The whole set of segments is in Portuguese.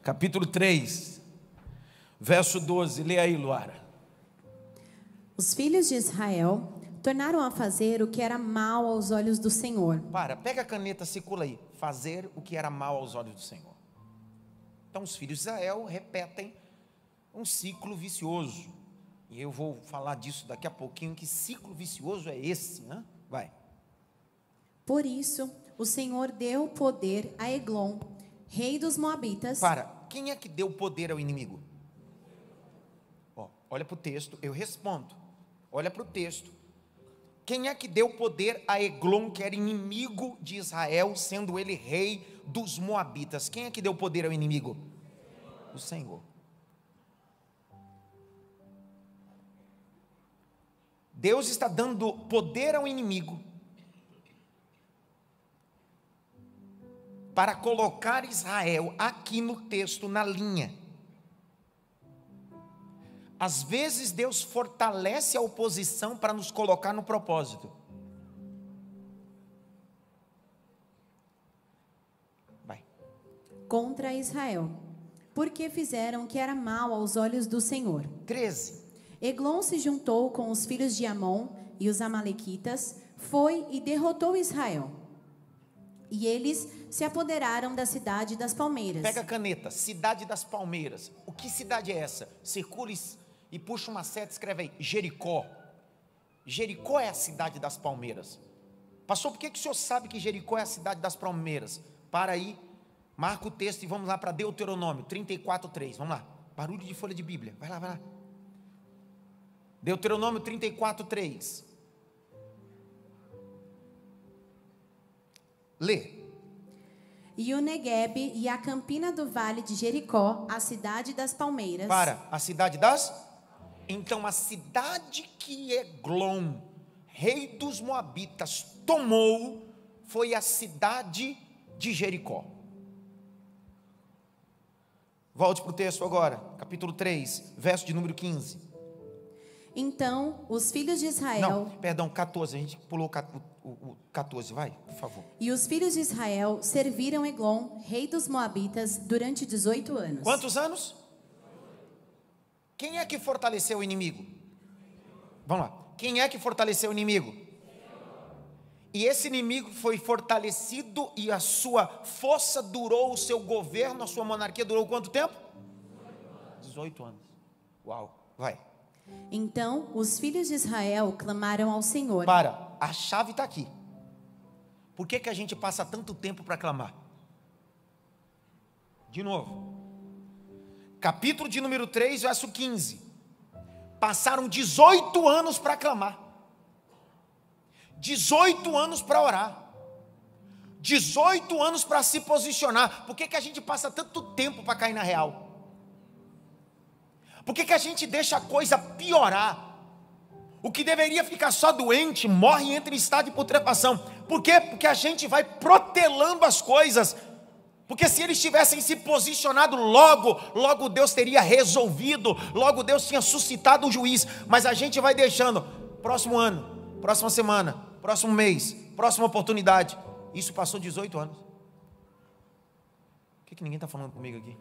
capítulo 3, verso 12. Lê aí, Luara. Os filhos de Israel tornaram a fazer o que era mal aos olhos do Senhor. Pega a caneta, circula aí. Fazer o que era mal aos olhos do Senhor. Então os filhos de Israel repetem um ciclo vicioso. E eu vou falar disso daqui a pouquinho, que ciclo vicioso é esse, né? Vai. Por isso, o Senhor deu poder a Eglon, rei dos Moabitas. Quem é que deu poder ao inimigo? Olha para o texto, eu respondo. Olha para o texto. Quem é que deu poder a Eglon, que era inimigo de Israel, sendo ele rei dos Moabitas? Quem é que deu poder ao inimigo? O Senhor. Deus está dando poder ao inimigo para colocar Israel aqui no texto, na linha. Às vezes Deus fortalece a oposição para nos colocar no propósito. Vai. Contra Israel, porque fizeram o que era mal aos olhos do Senhor. 13. Eglon se juntou com os filhos de Amon e os amalequitas, foi e derrotou Israel. E eles se apoderaram da cidade das palmeiras. Pega a caneta, cidade das palmeiras. O que cidade é essa? Circule e puxa uma seta, escreve aí, Jericó. Jericó é a cidade das palmeiras. Pastor, por que o senhor sabe que Jericó é a cidade das palmeiras? Para aí, marca o texto e vamos lá para Deuteronômio 34:3. Vamos lá, barulho de folha de Bíblia, vai lá. Deuteronômio 34:3. Lê. E o Neguebe e a campina do vale de Jericó, a cidade das palmeiras. A cidade das? Então a cidade que Eglon, rei dos Moabitas, tomou, foi a cidade de Jericó. Volte para o texto agora, capítulo 3, verso de número 15. Então, os filhos de Israel... 14, a gente pulou o 14, vai, por favor. E os filhos de Israel serviram Eglon, rei dos Moabitas, durante 18 anos. Quantos anos? Quem é que fortaleceu o inimigo? Vamos lá. Quem é que fortaleceu o inimigo? E esse inimigo foi fortalecido e a sua força durou, o seu governo, a sua monarquia durou quanto tempo? 18 anos. Uau, vai. Então os filhos de Israel clamaram ao Senhor. A chave está aqui. Por que a gente passa tanto tempo para clamar? De novo. Capítulo de número 3, verso 15. Passaram 18 anos para clamar. 18 anos para orar. 18 anos para se posicionar. Por que a gente passa tanto tempo para cair na real? Por que a gente deixa a coisa piorar? O que deveria ficar só doente, morre e entra em estado de putrefação. Por quê? Porque a gente vai protelando as coisas. Porque se eles tivessem se posicionado logo Deus teria resolvido, logo Deus tinha suscitado o juiz. Mas a gente vai deixando, próximo ano, próxima semana, próximo mês, próxima oportunidade. Isso passou 18 anos. Por que ninguém está falando comigo aqui?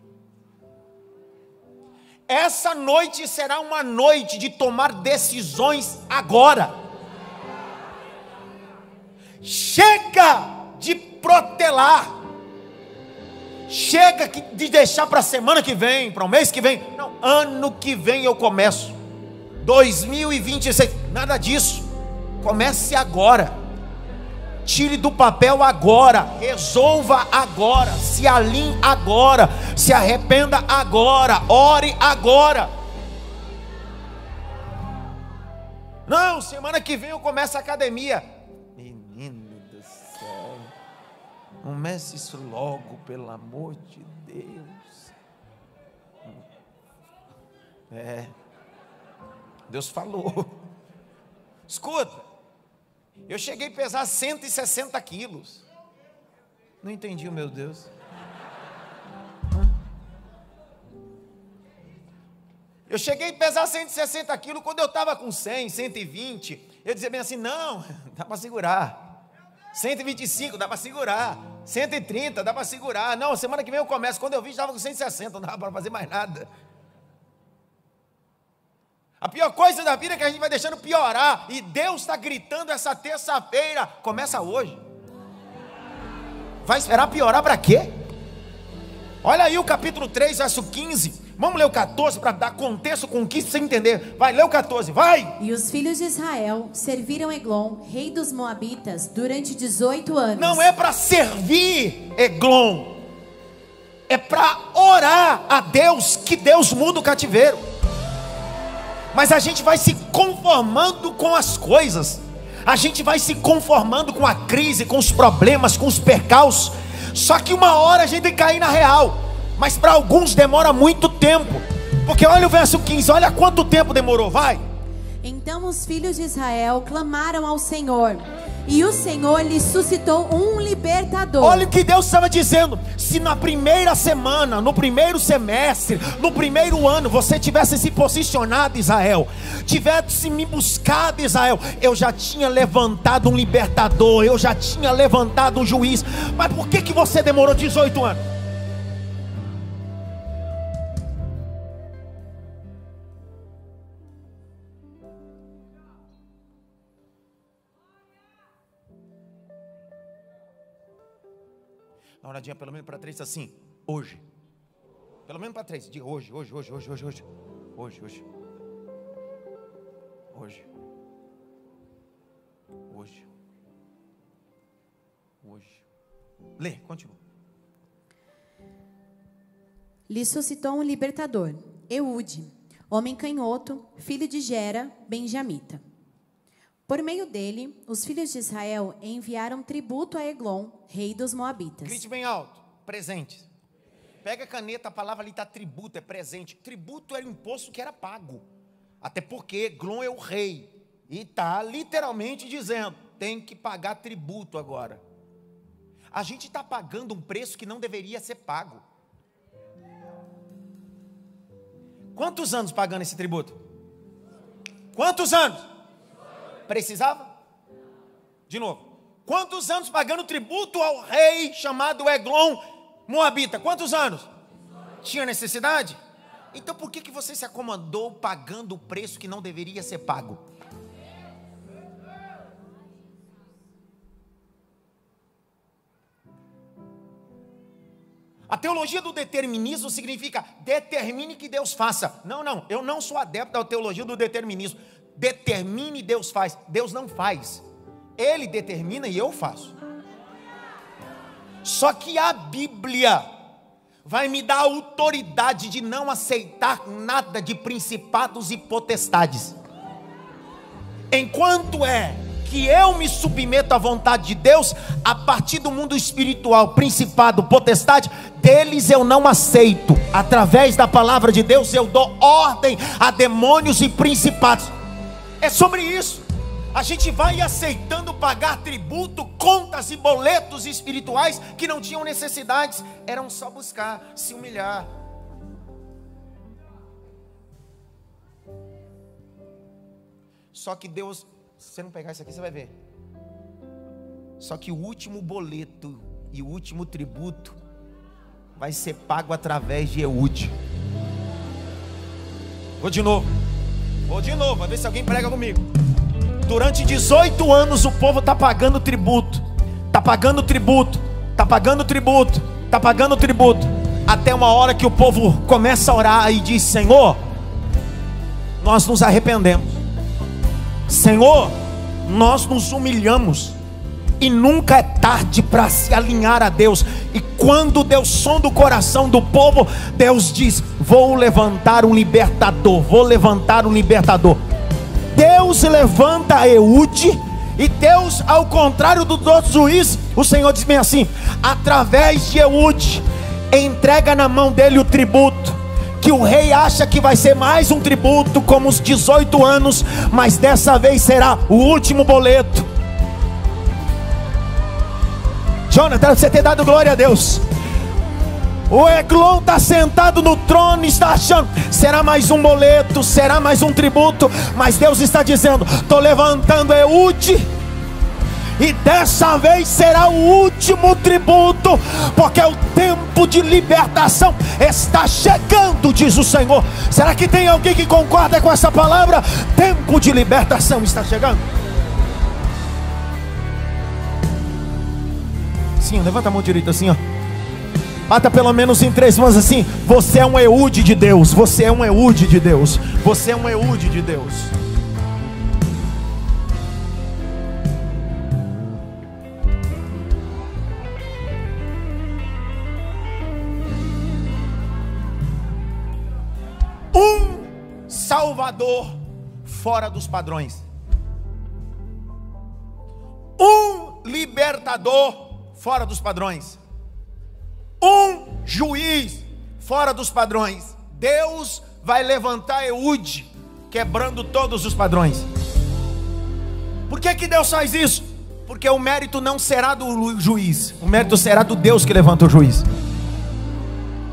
Essa noite será uma noite de tomar decisões agora. Chega de protelar. Chega de deixar para a semana que vem, para o mês que vem. Não, ano que vem eu começo. 2026, nada disso. Comece agora. Tire do papel agora, resolva agora, se alinhe agora, se arrependa agora, ore agora. Não, semana que vem eu começo a academia. Menino do céu, comece isso logo, pelo amor de Deus. Deus falou. Escuta. Eu cheguei a pesar 160 quilos. Não entendi, meu Deus. Eu cheguei a pesar 160 quilos quando eu estava com 100, 120. Eu dizia bem assim, não, dá para segurar. 125, dá para segurar. 130, dá para segurar. Não, semana que vem eu começo. Quando eu vi, estava com 160, não dava para fazer mais nada. A pior coisa da vida é que a gente vai deixando piorar. E Deus está gritando essa terça-feira. Começa hoje. Vai esperar piorar para quê? Olha aí o capítulo 3, verso 15. Vamos ler o 14 para dar contexto com o que você entender. Vai, lê o 14, vai! E os filhos de Israel serviram Eglon, rei dos Moabitas, durante 18 anos. Não é para servir Eglon, é para orar a Deus, que Deus muda o cativeiro. Mas a gente vai se conformando com as coisas, a gente vai se conformando com a crise, com os problemas, com os percalços. Só que uma hora a gente tem que cair na real. Mas para alguns demora muito tempo. Porque olha o verso 15, olha quanto tempo demorou, vai. Então os filhos de Israel clamaram ao Senhor, e o Senhor lhes suscitou um libertador. Olha o que Deus estava dizendo. Se na primeira semana, no primeiro semestre, no primeiro ano, você tivesse se posicionado, Israel, tivesse me buscado, Israel, eu já tinha levantado um libertador, eu já tinha levantado um juiz. Mas por que você demorou 18 anos? Dá uma olhadinha pelo menos para 3 assim, hoje. Pelo menos para 3, diga hoje. Lê, continua. Lhe suscitou um libertador, Eude, homem canhoto, filho de Gera, benjamita. Por meio dele, os filhos de Israel enviaram tributo a Eglon, rei dos Moabitas. Grite bem alto, presente. Pega a caneta, a palavra ali está tributo, é presente. Tributo era o imposto que era pago. Até porque Eglon é o rei. E está literalmente dizendo, tem que pagar tributo agora. A gente está pagando um preço que não deveria ser pago. Quantos anos pagando esse tributo? Quantos anos? Precisava? De novo. Quantos anos pagando tributo ao rei chamado Eglon Moabita? Quantos anos? Tinha necessidade? Então por que você se acomodou pagando o preço que não deveria ser pago? A teologia do determinismo significa determine que Deus faça. Não, eu não sou adepto da teologia do determinismo. Determine, Deus faz. Deus não faz. Ele determina e eu faço. Só que a Bíblia vai me dar a autoridade de não aceitar nada de principados e potestades. Enquanto é que eu me submeto à vontade de Deus, a partir do mundo espiritual, principado, potestade, deles eu não aceito. Através da palavra de Deus eu dou ordem a demônios e principados. É sobre isso. A gente vai aceitando pagar tributo, contas e boletos espirituais que não tinham necessidades, eram só buscar se humilhar. Só que Deus, se você não pegar isso aqui, você vai ver. Só que o último boleto e o último tributo vai ser pago através de Eude. Vou de novo, vai ver se alguém prega comigo. Durante 18 anos o povo está pagando tributo, até uma hora que o povo começa a orar e diz: Senhor, nós nos arrependemos, Senhor, nós nos humilhamos, e nunca é tarde para se alinhar a Deus. E quando Deus sonda o coração do povo, Deus diz: vou levantar um libertador. Deus levanta Eude, e Deus, ao contrário do outro juiz, o Senhor diz bem assim: através de Eude, entrega na mão dele o tributo, que o rei acha que vai ser mais um tributo como os 18 anos, mas dessa vez será o último boleto. Jonathan, você ter dado glória a Deus. O Eglon está sentado no trono e está achando, será mais um boleto, será mais um tributo, mas Deus está dizendo: estou levantando Eude, E dessa vez será o último tributo, porque o tempo de libertação está chegando, diz o Senhor. Será que tem alguém que concorda com essa palavra? Tempo de libertação está chegando. Sim, levanta a mão direita assim, ó. Bata pelo menos em 3 mãos assim. Você é um Eude de Deus. Você é um Eude de Deus. Você é um Eude de Deus. Um Salvador fora dos padrões. Um libertador fora dos padrões. Um juiz fora dos padrões. Deus vai levantar Eude, quebrando todos os padrões. Por que Deus faz isso? Porque o mérito não será do juiz, o mérito será do Deus que levanta o juiz.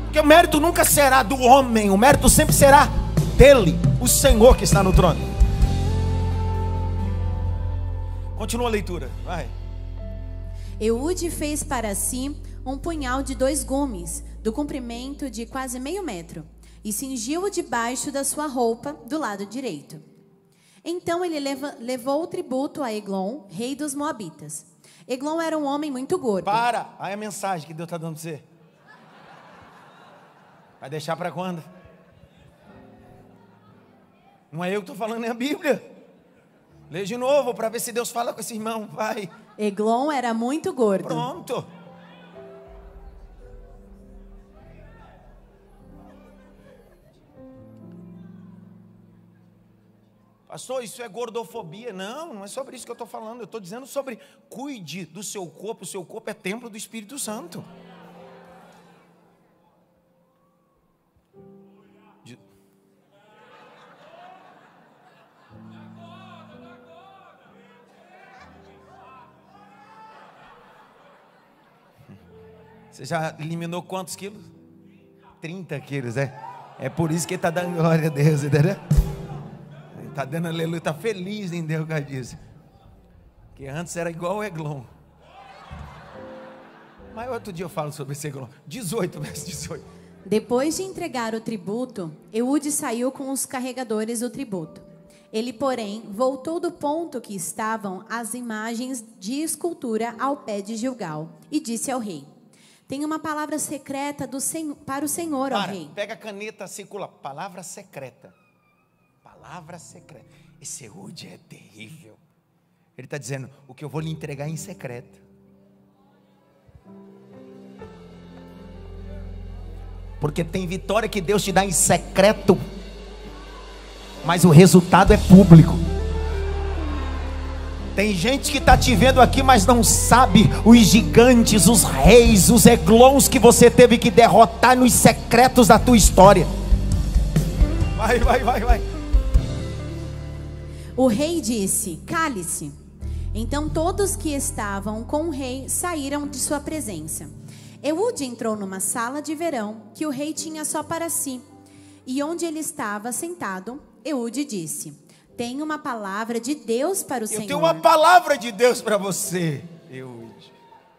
Porque o mérito nunca será do homem, o mérito sempre será dele, o Senhor que está no trono. Continua a leitura, vai. Eude fez para si um punhal de 2 gumes, do comprimento de quase meio metro, e cingiu-o debaixo da sua roupa, do lado direito. Então ele levou o tributo a Eglon, rei dos Moabitas. Eglon era um homem muito gordo. Para, aí a mensagem que Deus está dando para você. Vai deixar para quando? Não é eu que estou falando, é a Bíblia. Lê de novo para ver se Deus fala com esse irmão, vai. Eglon era muito gordo. Pronto. Pastor, isso é gordofobia. Não, não é sobre isso que eu estou falando. Eu estou dizendo sobre cuide do seu corpo. O seu corpo é templo do Espírito Santo. Você já eliminou quantos quilos? 30 quilos, é? É por isso que ele está dando glória a Deus, entendeu? Ele está dando aleluia, está feliz em Deus, cara disso. Que antes era igual o Eglon. Mas outro dia eu falo sobre esse Eglon. 18, verso 18. Depois de entregar o tributo, Eude saiu com os carregadores do tributo. Ele, porém, voltou do ponto que estavam as imagens de escultura ao pé de Gilgal e disse ao rei: tem uma palavra secreta para o Senhor, ó rei. Pega a caneta, circula. Palavra secreta. Palavra secreta. Esse Eude é terrível. Ele está dizendo: o que eu vou lhe entregar em secreto. Porque tem vitória que Deus te dá em secreto, mas o resultado é público. Tem gente que está te vendo aqui, mas não sabe os gigantes, os reis, os Eglons que você teve que derrotar nos secretos da tua história. Vai. O rei disse: cale-se. Então todos que estavam com o rei saíram de sua presença. Eude entrou numa sala de verão que o rei tinha só para si. E onde ele estava sentado, Eude disse: tenho uma palavra de Deus para o Senhor. Eu tenho uma palavra de Deus para você. Eude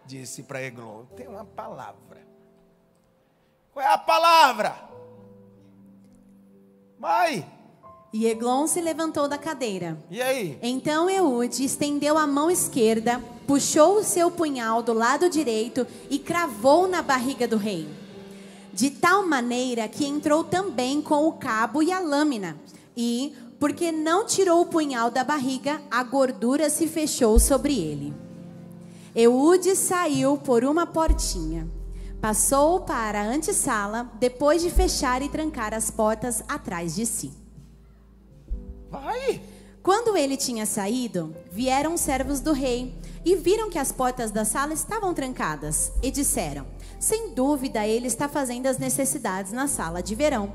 disse para Eglon: tem uma palavra. Qual é a palavra? Vai. E Eglon se levantou da cadeira. E aí? Então Eude estendeu a mão esquerda, puxou o seu punhal do lado direito e cravou na barriga do rei, de tal maneira que entrou também com o cabo e a lâmina. E, porque não tirou o punhal da barriga, a gordura se fechou sobre ele. Eude saiu por uma portinha, passou para a antessala, depois de fechar e trancar as portas atrás de si. Vai. Quando ele tinha saído, vieram os servos do rei e viram que as portas da sala estavam trancadas e disseram: sem dúvida ele está fazendo as necessidades na sala de verão.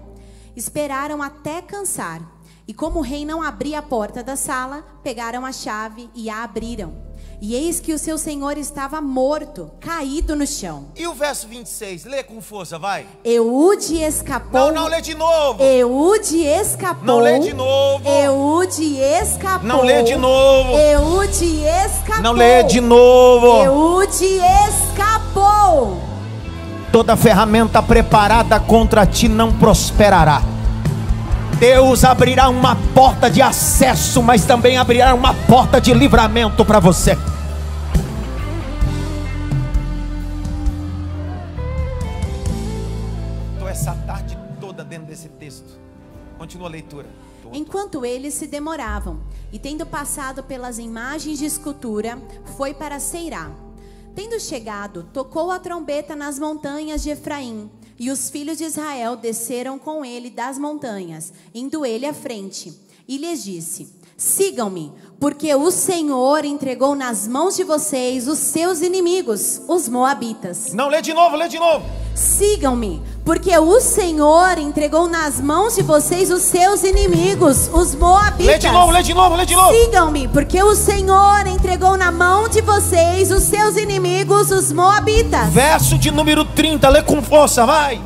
Esperaram até cansar e, como o rei não abria a porta da sala, pegaram a chave e a abriram. E eis que o seu senhor estava morto, caído no chão. E o verso 26, lê com força, vai. Eude escapou. Não, lê de novo. Eude escapou. Não lê de novo. Eude escapou. Não lê de novo. Eude escapou. Não lê de novo. Eude escapou. Toda ferramenta preparada contra ti não prosperará. Deus abrirá uma porta de acesso, mas também abrirá uma porta de livramento para você. Estou essa tarde toda dentro desse texto. Continua a leitura. Enquanto eles se demoravam, e tendo passado pelas imagens de escultura, foi para Seirá. Tendo chegado, tocou a trombeta nas montanhas de Efraim, e os filhos de Israel desceram com ele das montanhas, indo ele à frente. E lhes disse: sigam-me, porque o Senhor entregou nas mãos de vocês os seus inimigos, os moabitas. Não, lê de novo, lê de novo. Sigam-me, porque o Senhor entregou nas mãos de vocês os seus inimigos, os moabitas. Lê de novo, lê de novo, lê de novo. Sigam-me, porque o Senhor entregou na mão de vocês os seus inimigos, os moabitas. Verso de número 30, lê com força, vai.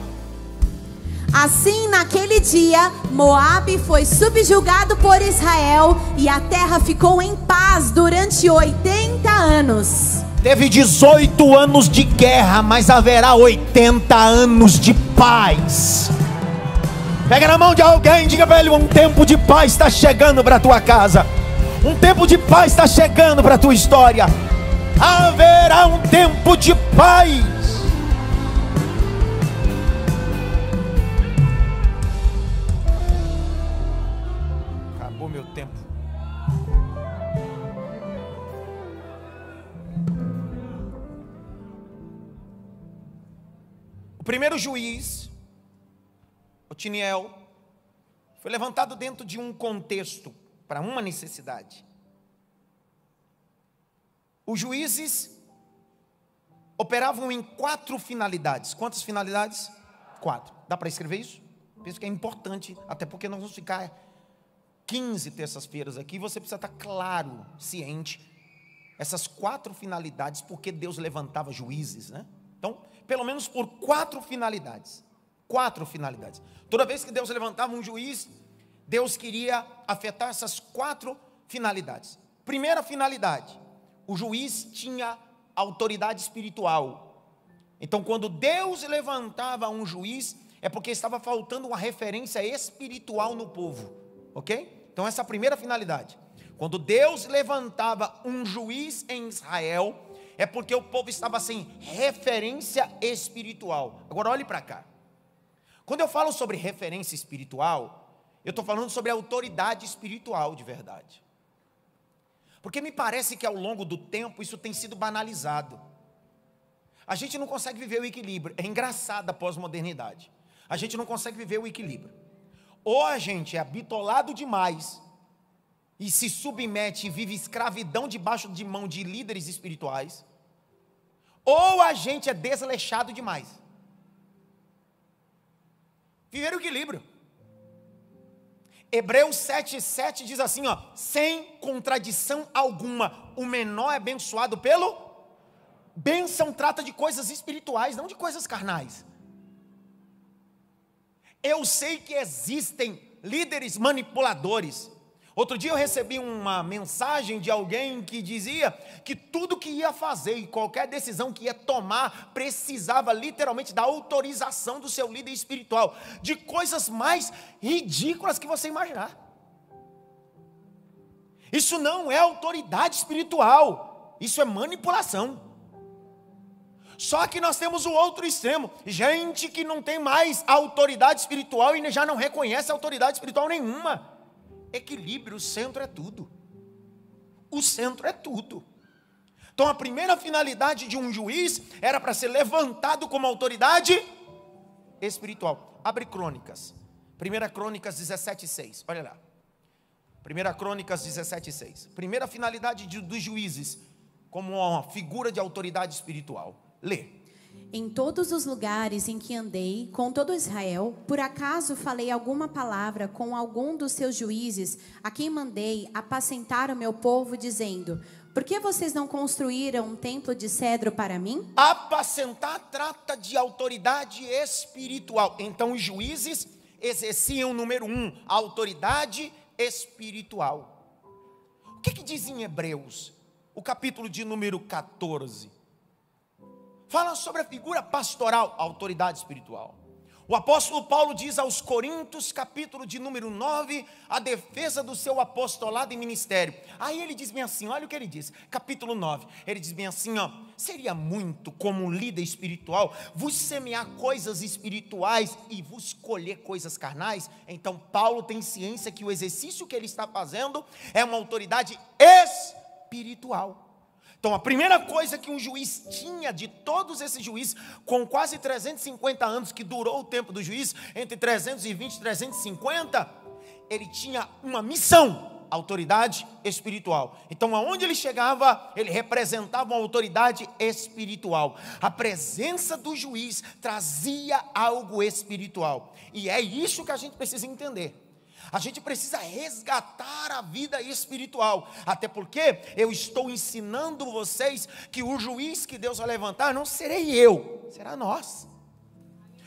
Assim, naquele dia, Moabe foi subjugado por Israel, e a terra ficou em paz durante 80 anos. Teve 18 anos de guerra, mas haverá 80 anos de paz. Pega na mão de alguém e diga para ele: um tempo de paz está chegando para a tua casa. Um tempo de paz está chegando para a tua história. Haverá um tempo de paz. Acabou meu tempo. O primeiro juiz, Otiniel, foi levantado dentro de um contexto, para uma necessidade. Os juízes operavam em 4 finalidades. Quantas finalidades? 4. Dá para escrever isso? Penso que é importante, até porque nós vamos ficar 15 terças-feiras aqui. Você precisa estar claro, ciente, essas 4 finalidades, porque Deus levantava juízes, né? Então, pelo menos por 4 finalidades. 4 finalidades. Toda vez que Deus levantava um juiz, Deus queria afetar essas 4 finalidades. Primeira finalidade: o juiz tinha autoridade espiritual. Então, quando Deus levantava um juiz, é porque estava faltando uma referência espiritual no povo. Ok? Então, essa é a primeira finalidade. Quando Deus levantava um juiz em Israel, é porque o povo estava sem referência espiritual. Agora olhe para cá. Quando eu falo sobre referência espiritual, eu estou falando sobre autoridade espiritual de verdade. Porque me parece que ao longo do tempo isso tem sido banalizado. A gente não consegue viver o equilíbrio. É engraçado a pós-modernidade. A gente não consegue viver o equilíbrio. Ou a gente é bitolado demais e se submete e vive escravidão debaixo de mão de líderes espirituais, ou a gente é desleixado demais. Viver o equilíbrio. Hebreus 7,7 diz assim, ó: sem contradição alguma, o menor é abençoado pelo... Bênção trata de coisas espirituais, não de coisas carnais. Eu sei que existem líderes manipuladores. Outro dia eu recebi uma mensagem de alguém que dizia que tudo que ia fazer e qualquer decisão que ia tomar precisava literalmente da autorização do seu líder espiritual, de coisas mais ridículas que você imaginar. Isso não é autoridade espiritual, isso é manipulação. Só que nós temos o outro extremo, gente que não tem mais autoridade espiritual e já não reconhece autoridade espiritual nenhuma. Equilíbrio, o centro é tudo. O centro é tudo. Então a primeira finalidade de um juiz era para ser levantado como autoridade espiritual. Abre Crônicas. 1 Crônicas 17:6. Olha lá. 1 Crônicas 17:6. Primeira finalidade dos juízes como uma figura de autoridade espiritual. Lê. Em todos os lugares em que andei, com todo Israel, por acaso falei alguma palavra com algum dos seus juízes, a quem mandei apacentar o meu povo, dizendo: Por que vocês não construíram um templo de cedro para mim? Apacentar trata de autoridade espiritual. Então os juízes exerciam, número 1, a autoridade espiritual. O que diz em Hebreus, o capítulo de número 14? Fala sobre a figura pastoral, a autoridade espiritual. O apóstolo Paulo diz aos Coríntios, capítulo de número 9, a defesa do seu apostolado e ministério. Aí ele diz bem assim, olha o que ele diz, capítulo 9, ele diz bem assim, seria muito como um líder espiritual vos semear coisas espirituais e vos colher coisas carnais. Então Paulo tem ciência que o exercício que ele está fazendo é uma autoridade espiritual. Então a primeira coisa que um juiz tinha, de todos esses juízes, com quase 350 anos que durou o tempo do juiz, entre 320 e 350, ele tinha uma missão, autoridade espiritual. Então aonde ele chegava, ele representava uma autoridade espiritual. A presença do juiz trazia algo espiritual. E é isso que a gente precisa entender. A gente precisa resgatar a vida espiritual, até porque eu estou ensinando vocês que o juiz que Deus vai levantar não serei eu, será nós.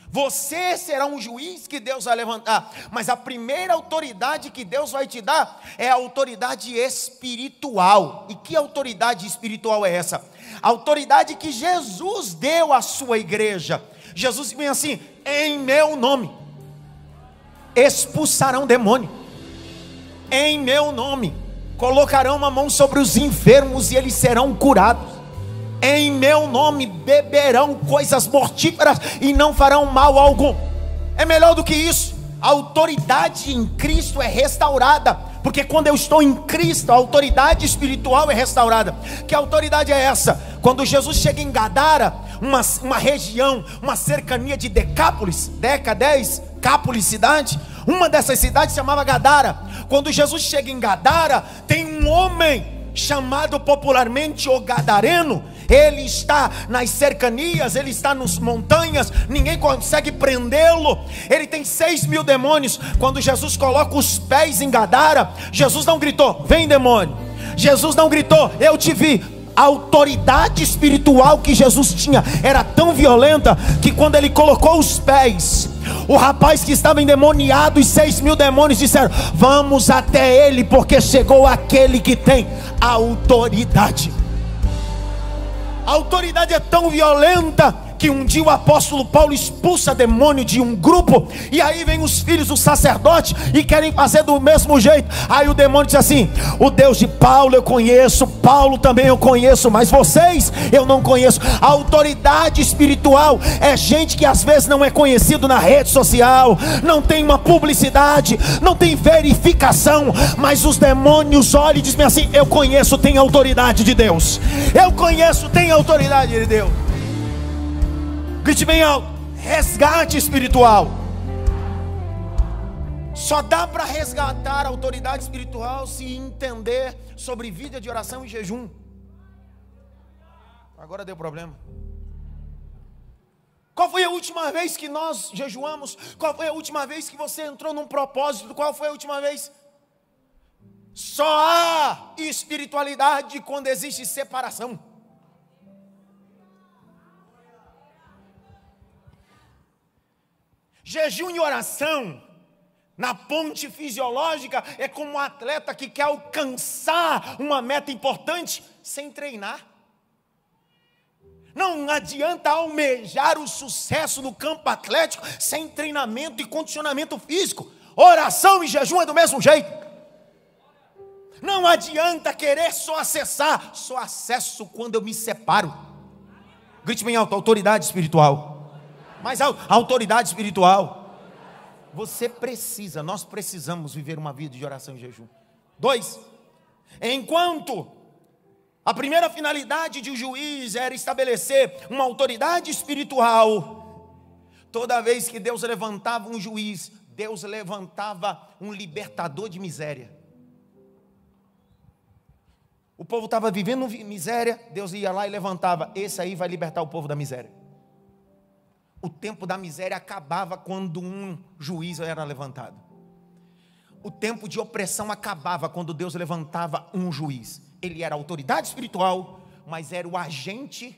Você será um juiz que Deus vai levantar, mas a primeira autoridade que Deus vai te dar é a autoridade espiritual. E que autoridade espiritual é essa? A autoridade que Jesus deu à sua igreja. Jesus vem assim, em meu nome expulsarão demônio, em meu nome colocarão uma mão sobre os enfermos e eles serão curados, em meu nome beberão coisas mortíferas e não farão mal algum. É melhor do que isso. A autoridade em Cristo é restaurada, porque quando eu estou em Cristo, a autoridade espiritual é restaurada. Que autoridade é essa? Quando Jesus chega em Gadara, uma região, uma cercania de Decápolis, Deca 10, Cápolis cidade, uma dessas cidades se chamava Gadara. Quando Jesus chega em Gadara, tem um homem chamado popularmente o Gadareno. Ele está nas cercanias, ele está nas montanhas, ninguém consegue prendê-lo. Ele tem 6.000 demônios. Quando Jesus coloca os pés em Gadara, Jesus não gritou, vem demônio. Jesus não gritou, eu te vi. A autoridade espiritual que Jesus tinha era tão violenta que quando ele colocou os pés, o rapaz que estava endemoniado e 6.000 demônios disseram, vamos até ele, porque chegou aquele que tem autoridade. A autoridade é tão violenta que um dia o apóstolo Paulo expulsa demônio de um grupo, e aí vem os filhos do sacerdote e querem fazer do mesmo jeito. Aí o demônio diz assim, o Deus de Paulo eu conheço, Paulo também eu conheço, mas vocês eu não conheço. A autoridade espiritual é gente que às vezes não é conhecido na rede social, não tem uma publicidade, não tem verificação, mas os demônios olham e dizem assim, eu conheço, tem autoridade de Deus, eu conheço, tem autoridade de Deus. Grite bem alto, resgate espiritual. Só dá para resgatar a autoridade espiritual se entender sobre vida de oração e jejum. Agora deu problema. Qual foi a última vez que nós jejuamos? Qual foi a última vez que você entrou num propósito? Qual foi a última vez? Só há espiritualidade quando existe separação. Jejum e oração, na ponte fisiológica, é como um atleta que quer alcançar uma meta importante sem treinar. Não adianta almejar o sucesso no campo atlético sem treinamento e condicionamento físico. Oração e jejum é do mesmo jeito. Não adianta querer só acessar, só acesso quando eu me separo. Grite bem alto, autoridade espiritual. Mas a autoridade espiritual, você precisa, nós precisamos viver uma vida de oração e jejum. 2, enquanto a primeira finalidade de um juiz era estabelecer uma autoridade espiritual, toda vez que Deus levantava um juiz, Deus levantava um libertador de miséria. O povo estava vivendo miséria, Deus ia lá e levantava, esse aí vai libertar o povo da miséria. O tempo da miséria acabava quando um juiz era levantado. O tempo de opressão acabava quando Deus levantava um juiz. Ele era autoridade espiritual, mas era o agente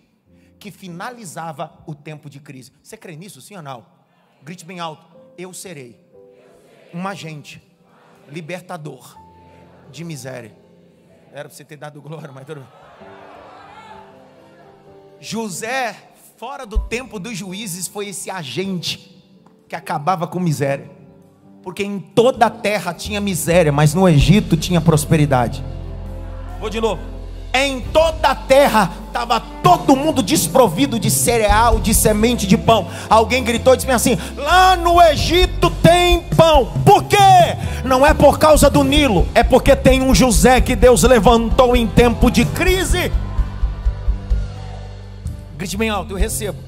que finalizava o tempo de crise. Você crê nisso, sim ou não? Grite bem alto: eu serei um agente libertador de miséria. Era para você ter dado glória, mas tudo bem. José, fora do tempo dos juízes, foi esse agente que acabava com miséria, porque em toda a terra tinha miséria, mas no Egito tinha prosperidade. Vou de novo: em toda a terra estava todo mundo desprovido de cereal, de semente de pão. Alguém gritou e disse assim: lá no Egito tem pão. Por quê? Não é por causa do Nilo, é porque tem um José que Deus levantou em tempo de crise. Grite bem alto: eu recebo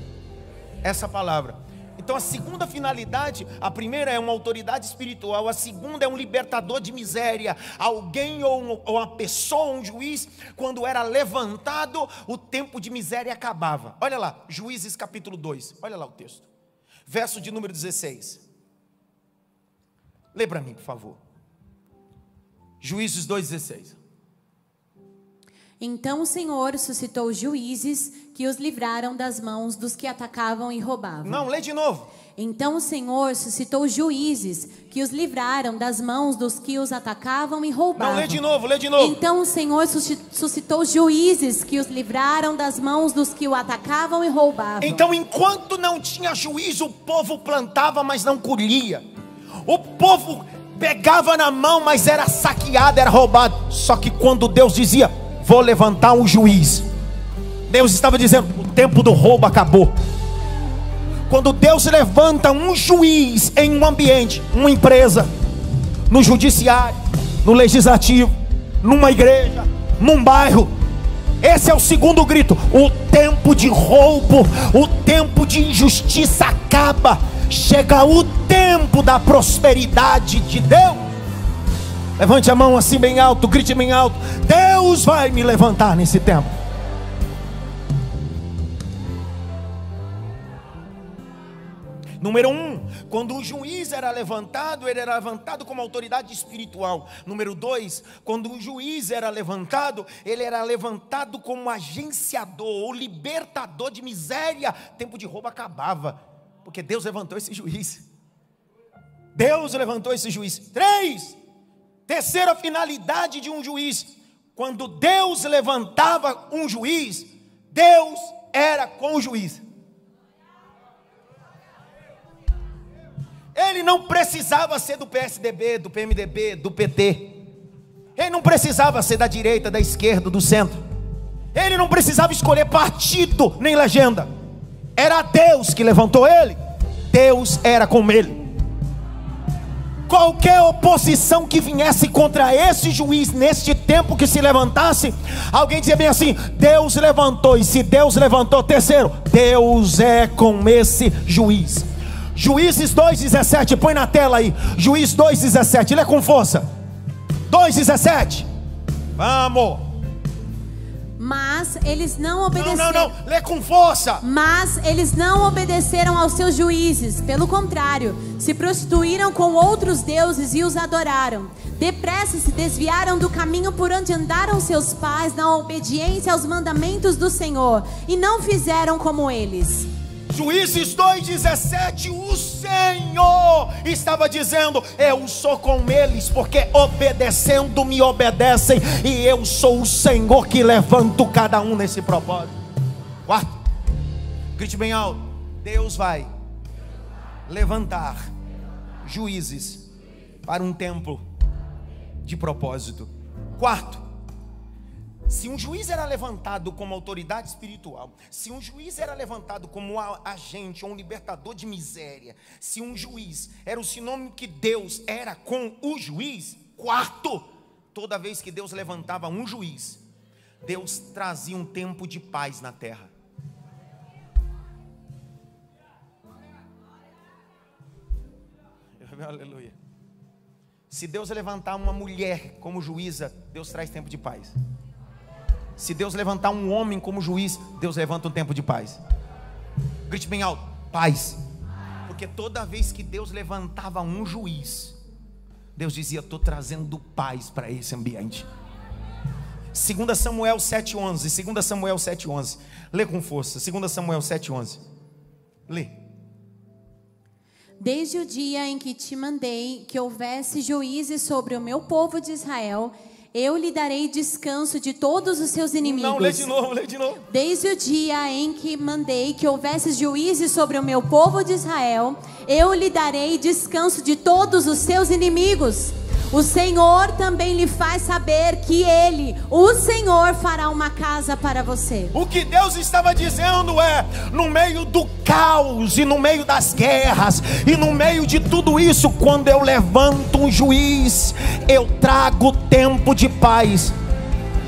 essa palavra. Então a segunda finalidade, a primeira é uma autoridade espiritual, a segunda é um libertador de miséria. Alguém ou uma pessoa, um juiz, quando era levantado, o tempo de miséria acabava. Olha lá, Juízes capítulo 2, olha lá o texto, verso de número 16. Lê para mim, por favor. Juízes 2,16. Então o Senhor suscitou juízes que os livraram das mãos dos que atacavam e roubavam. Não, lê de novo. Então o Senhor suscitou juízes que os livraram das mãos dos que os atacavam e roubavam. Não, lê de novo, lê de novo. Então o Senhor suscitou juízes que os livraram das mãos dos que o atacavam e roubavam. Então, enquanto não tinha juízo, o povo plantava, mas não colhia. O povo pegava na mão, mas era saqueado, era roubado. Só que quando Deus dizia: vou levantar um juiz, Deus estava dizendo: o tempo do roubo acabou. Quando Deus levanta um juiz em um ambiente, uma empresa, no judiciário, no legislativo, numa igreja, num bairro, esse é o segundo grito: o tempo de roubo, o tempo de injustiça acaba. Chega o tempo da prosperidade de Deus. Levante a mão assim bem alto, grite bem alto: Deus vai me levantar nesse tempo. Número 1, quando o juiz era levantado, ele era levantado como autoridade espiritual. Número 2, quando o juiz era levantado, ele era levantado como agenciador ou libertador de miséria. Tempo de roubo acabava, porque Deus levantou esse juiz. Deus levantou esse juiz. 3, terceira finalidade de um juiz: quando Deus levantava um juiz, Deus era com o juiz. Ele não precisava ser do PSDB, do PMDB, do PT. Ele não precisava ser da direita, da esquerda, do centro. Ele não precisava escolher partido nem legenda. Era Deus que levantou ele. Deus era com ele. Qualquer oposição que viesse contra esse juiz, neste tempo que se levantasse, alguém dizia bem assim: Deus levantou. E se Deus levantou, terceiro, Deus é com esse juiz. Juízes 2,17, põe na tela aí. Juízes 2,17, lê com força. 2,17. Vamos. Mas eles não obedeceram. Não, lê com força. Mas eles não obedeceram aos seus juízes. Pelo contrário, se prostituíram com outros deuses e os adoraram. Depressa se desviaram do caminho por onde andaram seus pais, na obediência aos mandamentos do Senhor, e não fizeram como eles. Juízes 2,17, o Senhor estava dizendo: eu sou com eles, porque obedecendo me obedecem, e eu sou o Senhor que levanto cada um nesse propósito. 4, grite bem alto: Deus vai levantar juízes para um tempo de propósito. 4, se um juiz era levantado como autoridade espiritual, se um juiz era levantado como um agente ou um libertador de miséria, se um juiz era o sinônimo que Deus era com o juiz, 4, toda vez que Deus levantava um juiz, Deus trazia um tempo de paz na terra. Aleluia. Se Deus levantar uma mulher como juíza, Deus traz tempo de paz. Se Deus levantar um homem como juiz, Deus levanta um tempo de paz. Grite bem alto: paz. Porque toda vez que Deus levantava um juiz, Deus dizia: estou trazendo paz para esse ambiente. 2 Samuel 7,11. 2 Samuel 7,11. Lê com força. 2 Samuel 7,11. Lê. Desde o dia em que te mandei que houvesse juízes sobre o meu povo de Israel, eu lhe darei descanso de todos os seus inimigos. Não, lê de novo, lê de novo. Desde o dia em que mandei que houvesse juízes sobre o meu povo de Israel, eu lhe darei descanso de todos os seus inimigos. O Senhor também lhe faz saber que Ele, o Senhor, fará uma casa para você. O que Deus estava dizendo é: no meio do caos e no meio das guerras e no meio de tudo isso, quando eu levanto um juiz, eu trago tempo de paz.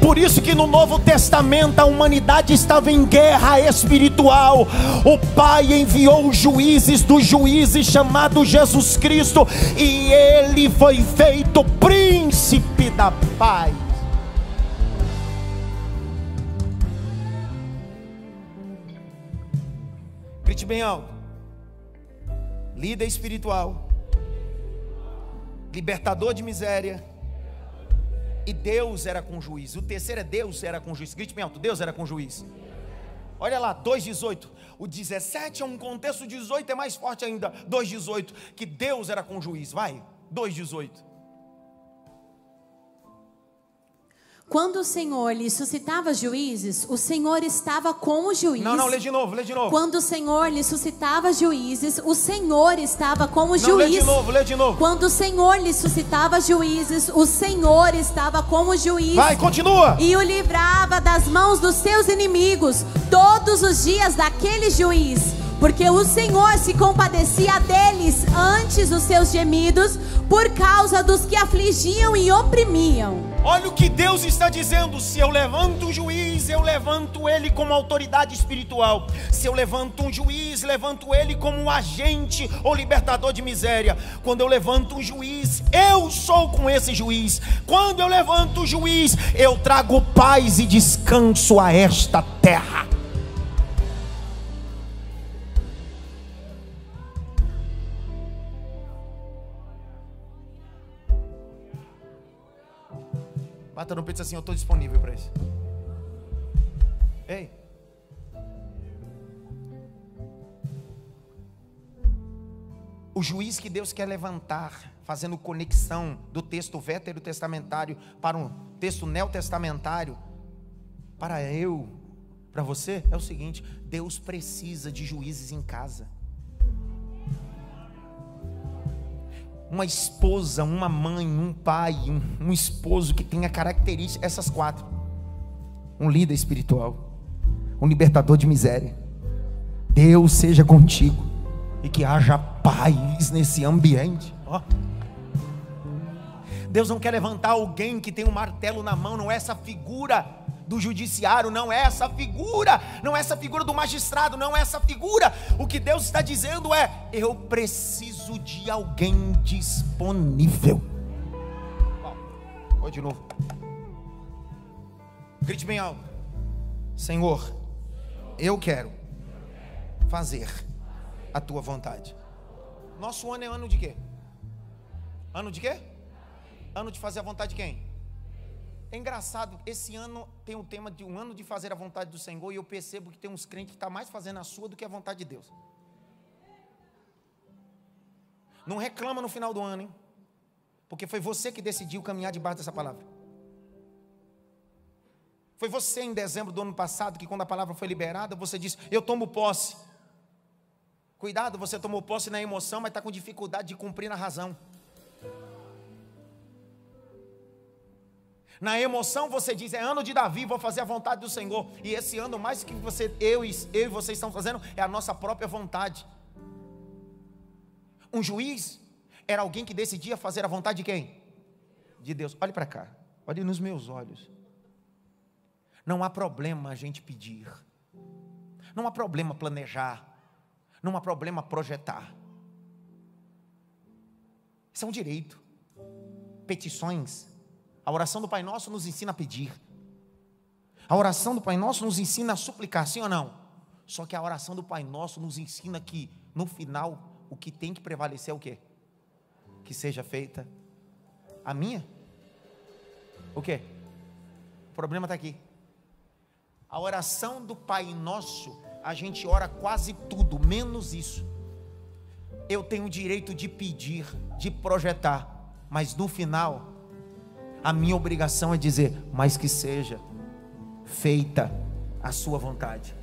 Por isso que no Novo Testamento a humanidade estava em guerra espiritual. O Pai enviou os juízes dos juízes, chamado Jesus Cristo, e Ele foi feito príncipe da paz. Grite bem alto. Líder espiritual, libertador de miséria. E Deus era com juiz. O terceiro é Deus era com juiz. Grite bem alto, Deus era com juiz. Olha lá, 2,18. O 17 é um contexto, 18 é mais forte ainda. 2,18, que Deus era com juiz. Vai, 2,18. Quando o Senhor lhe suscitava juízes, o Senhor estava com o juiz. Não, lê de novo, lê de novo. Quando o Senhor lhe suscitava juízes, o Senhor estava com o juiz. Não, lê de novo, lê de novo. Quando o Senhor lhe suscitava juízes, o Senhor estava com o juiz. Vai, continua. E o livrava das mãos dos seus inimigos todos os dias daquele juiz. Porque o Senhor se compadecia deles antes dos seus gemidos, por causa dos que afligiam e oprimiam. Olha o que Deus está dizendo: se eu levanto um juiz, eu levanto ele como autoridade espiritual. Se eu levanto um juiz, levanto ele como um agente ou libertador de miséria. Quando eu levanto um juiz, eu sou com esse juiz. Quando eu levanto o juiz, eu trago paz e descanso a esta terra. Bata no peito assim: eu estou disponível para isso. Ei. O juiz que Deus quer levantar, fazendo conexão do texto veterotestamentário para um texto neotestamentário, para você, é o seguinte: Deus precisa de juízes em casa. Uma esposa, uma mãe, um pai, um esposo que tenha características, essas quatro. Um líder espiritual, um libertador de miséria. Deus seja contigo e que haja paz nesse ambiente. Deus não quer levantar alguém que tem um martelo na mão, não é essa figura do judiciário, não é essa figura, não é essa figura do magistrado, não é essa figura. O que Deus está dizendo é: eu preciso de alguém disponível. Vou de novo. Grite bem alto: Senhor, eu quero fazer a tua vontade. Nosso ano é ano de quê? Ano de quê? Ano de fazer a vontade de quem? É engraçado, esse ano tem o tema de um ano de fazer a vontade do Senhor, e eu percebo que tem uns crentes que estão mais fazendo a sua do que a vontade de Deus. Não reclama no final do ano, hein? Porque foi você que decidiu caminhar debaixo dessa palavra. Foi você em dezembro do ano passado que, quando a palavra foi liberada, você disse: eu tomo posse. Cuidado, você tomou posse na emoção, mas está com dificuldade de cumprir na razão. Na emoção você diz: é ano de Davi, vou fazer a vontade do Senhor. E esse ano, mais que eu e você estão fazendo, é a nossa própria vontade. Um juiz era alguém que decidia fazer a vontade de quem? De Deus. Olhe para cá, olhe nos meus olhos. Não há problema a gente pedir, não há problema planejar, não há problema projetar. Isso é um direito. Petições. A oração do Pai Nosso nos ensina a pedir. A oração do Pai Nosso nos ensina a suplicar, sim ou não? Só que a oração do Pai Nosso nos ensina que, no final, o que tem que prevalecer é o quê? Que seja feita a minha? O quê? O problema está aqui. A oração do Pai Nosso, a gente ora quase tudo, menos isso. Eu tenho o direito de pedir, de projetar, mas no final, a minha obrigação é dizer, mas que seja feita a sua vontade.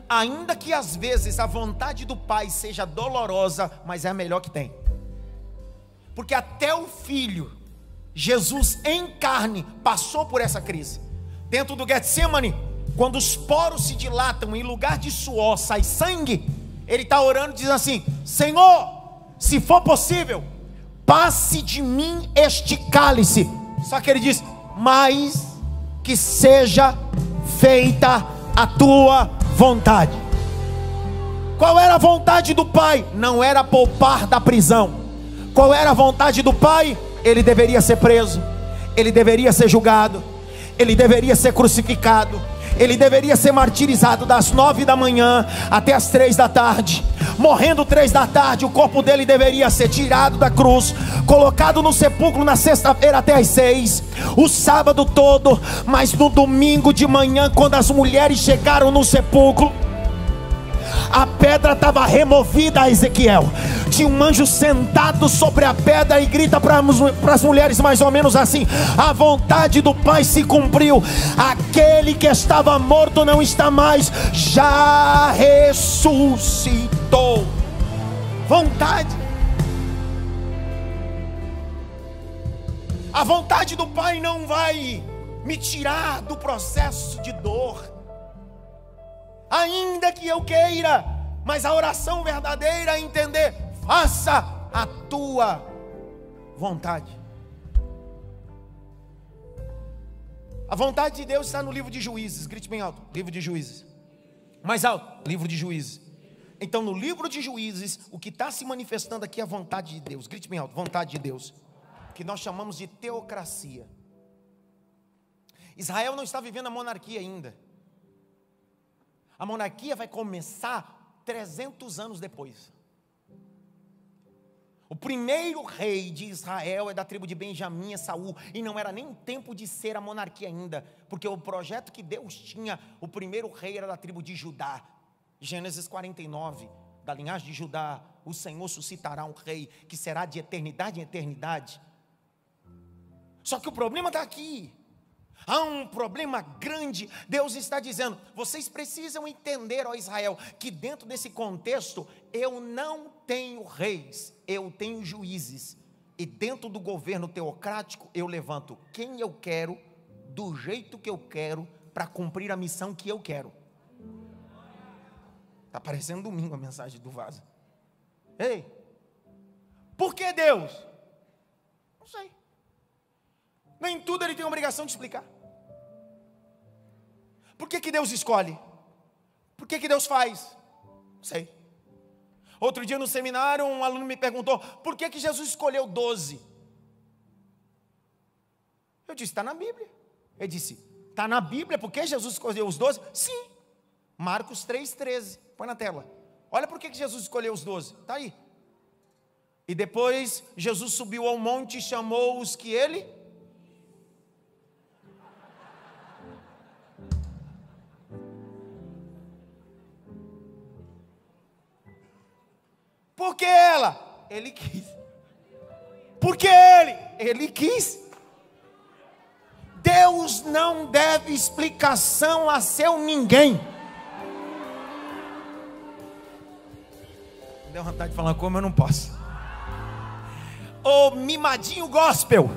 Ainda que às vezes a vontade do Pai seja dolorosa, mas é a melhor que tem. Porque até o Filho, Jesus em carne, passou por essa crise. Dentro do Getsemane, quando os poros se dilatam, em lugar de suor sai sangue, ele está orando, diz assim: Senhor, se for possível, passe de mim este cálice. Só que ele diz, mas que seja feita a tua vontade. Qual era a vontade do Pai? Não era poupar da prisão. Qual era a vontade do Pai? Ele deveria ser preso, ele deveria ser julgado, ele deveria ser crucificado, ele deveria ser martirizado das 9 da manhã até as 3 da tarde. Morrendo 3 da tarde, o corpo dele deveria ser tirado da cruz, colocado no sepulcro na sexta-feira até as 6, o sábado todo. Mas no domingo de manhã, quando as mulheres chegaram no sepulcro, a pedra estava removida. A Ezequiel, tinha um anjo sentado sobre a pedra e grita para as mulheres mais ou menos assim: a vontade do Pai se cumpriu, aquele que estava morto não está mais, já ressuscitou. Vontade. A vontade do Pai não vai me tirar do processo de dor, ainda que eu queira, mas a oração verdadeira é entender: faça a tua vontade. A vontade de Deus está no livro de Juízes. Grite bem alto, livro de Juízes. Mais alto, livro de Juízes. Então no livro de Juízes, o que está se manifestando aqui é a vontade de Deus. Grite bem alto, vontade de Deus, que nós chamamos de teocracia. Israel não está vivendo a monarquia ainda. A monarquia vai começar 300 anos depois. O primeiro rei de Israel é da tribo de Benjamim, é Saul, e não era nem tempo de ser a monarquia ainda, porque o projeto que Deus tinha, o primeiro rei era da tribo de Judá. Gênesis 49, da linhagem de Judá, o Senhor suscitará um rei que será de eternidade em eternidade. Só que o problema está aqui. Há um problema grande. Deus está dizendo: vocês precisam entender, ó Israel, que dentro desse contexto eu não tenho reis, eu tenho juízes. E dentro do governo teocrático eu levanto quem eu quero, do jeito que eu quero, para cumprir a missão que eu quero. Está parecendo domingo a mensagem do Vaza. Ei, por que Deus? Não sei. Nem tudo ele tem a obrigação de explicar. Por que Deus escolhe? Por que Deus faz? Não sei. Outro dia no seminário, um aluno me perguntou: por que Jesus escolheu 12? Eu disse: está na Bíblia. Ele disse: está na Bíblia, por que Jesus escolheu os 12? Sim. Marcos 3,13. Põe na tela. Olha por que Jesus escolheu os 12. Está aí. E depois Jesus subiu ao monte e chamou os que ele... Por que ela? Ele quis. Por que ele? Ele quis. Deus não deve explicação a seu ninguém. Deu vontade de falar como eu não posso. Ô mimadinho gospel,